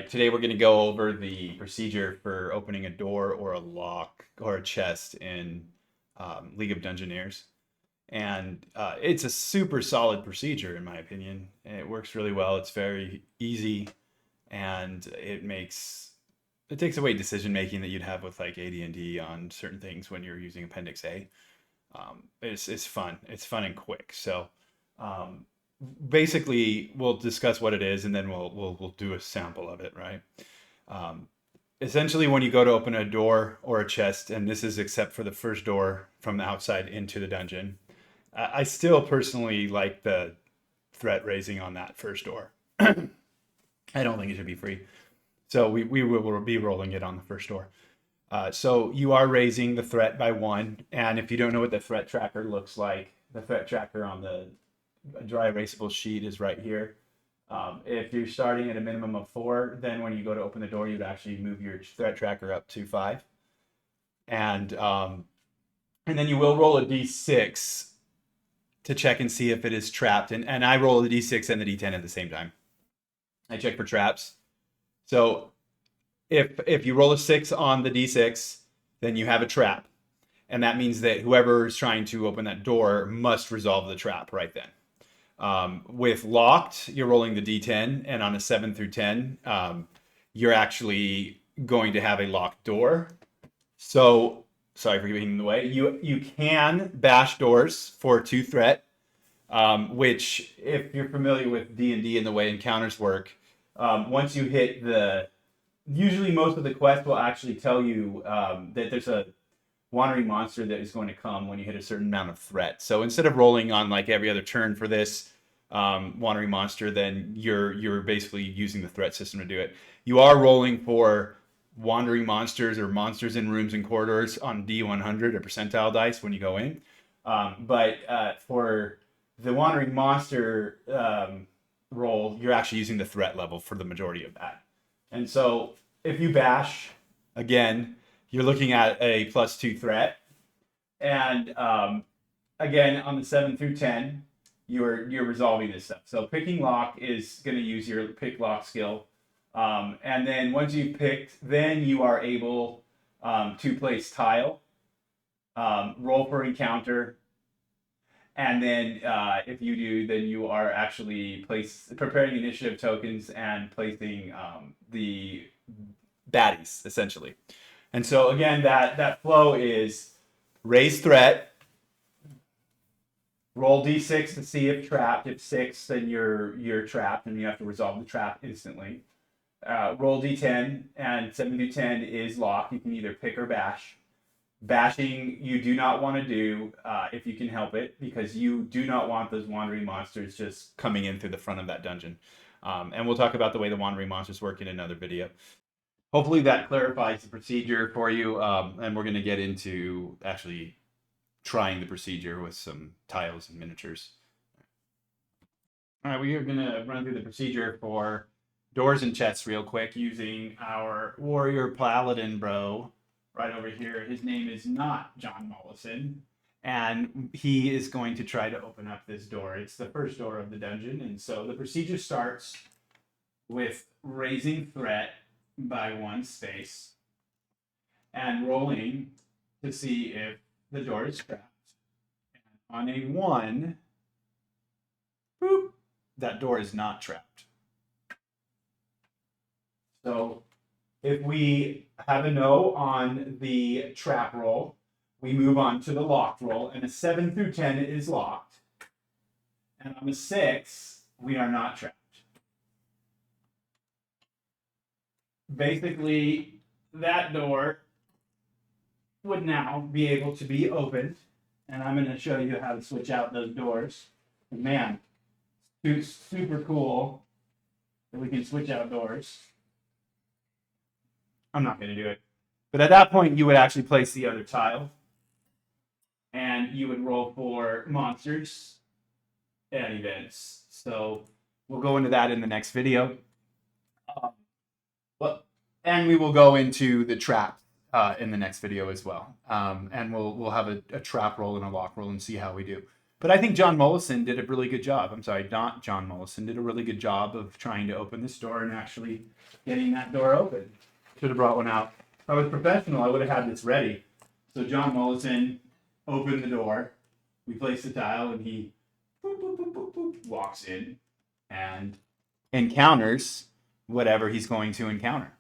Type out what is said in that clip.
right, today we're going to go over the procedure for opening a door or a lock or a chest in League of Dungeoneers. And it's a super solid procedure, in my opinion. It works really well. It's very easy, and it takes away decision making that you'd have with like AD&D on certain things when you're using Appendix A. It's fun. It's fun and quick. So um, basically, we'll discuss what it is, and then we'll do a sample of it, right? Um, Essentially, when you go to open a door or a chest, and this is except for the first door from the outside into the dungeon, I still personally like the threat raising on that first door. I don't think it should be free. So we will be rolling it on the first door. So you are raising the threat by 1. And if you don't know what the threat tracker looks like, the threat tracker on the dry erasable sheet is right here. If you're starting at a minimum of 4, then when you go to open the door, you'd actually move your threat tracker up to 5. And then you will roll a d6 to check and see if it is trapped. And I roll the d6 and the d10 at the same time. I check for traps. So if you roll a 6 on the d6, then you have a trap. And that means that whoever is trying to open that door must resolve the trap right then. With locked, you're rolling the d10, and on a 7 through 10, you're actually going to have a locked door. So, sorry for giving the way. You can bash doors for 2 threat, which, if you're familiar with D&D and the way encounters work, once you hit usually most of the quest will actually tell you that there's a wandering monster that is going to come when you hit a certain amount of threat. So instead of rolling on like every other turn for this wandering monster, then you're basically using the threat system to do it. You are rolling for wandering monsters or monsters in rooms and corridors on D100 or percentile dice when you go in. But for the wandering monster roll, you're actually using the threat level for the majority of that. And so if you bash, again, you're looking at a +2 threat. And again, on the 7 through 10, you're resolving this stuff. So picking lock is going to use your pick lock skill. And then once you've picked, then you are able to place tile, roll for encounter. And then if you do, then you are actually preparing initiative tokens and placing the baddies, essentially. And so again, that flow is raise threat, roll d6 to see if trapped. If 6, then you're trapped and you have to resolve the trap instantly. Roll d10, and 7 through 10 is locked. You can either pick or bash. Bashing you do not want to do if you can help it, because you do not want those wandering monsters just coming in through the front of that dungeon. And we'll talk about the way the wandering monsters work in another video. Hopefully that clarifies the procedure for you, and we're going to get into actually trying the procedure with some tiles and miniatures. All right, we are going to run through the procedure for doors and chests real quick using our warrior paladin bro right over here. His name is not John Mollison, and he is going to try to open up this door. It's the first door of the dungeon, and so the procedure starts with raising threat by 1 space and rolling to see if the door is trapped. And on a 1, boop, that door is not trapped. So if we have a no on the trap roll, we move on to the locked roll, and a 7 through 10 is locked. And on the 6, we are not trapped. Basically, that door would now be able to be opened, and I'm going to show you how to switch out those doors. And man, it's super cool that we can switch out doors. I'm not going to do it. But at that point, you would actually place the other tile, and you would roll for monsters and events. So we'll go into that in the next video. And we will go into the trap in the next video as well. And we'll have a trap roll and a lock roll and see how we do. But I think John Mollison did a really good job. I'm sorry, not John Mollison did a really good job of trying to open this door and actually getting that door open. Should have brought one out. If I was professional, I would have had this ready. So John Mollison opened the door. We placed the tile, and he boop, boop, boop, boop, boop, walks in and encounters whatever he's going to encounter.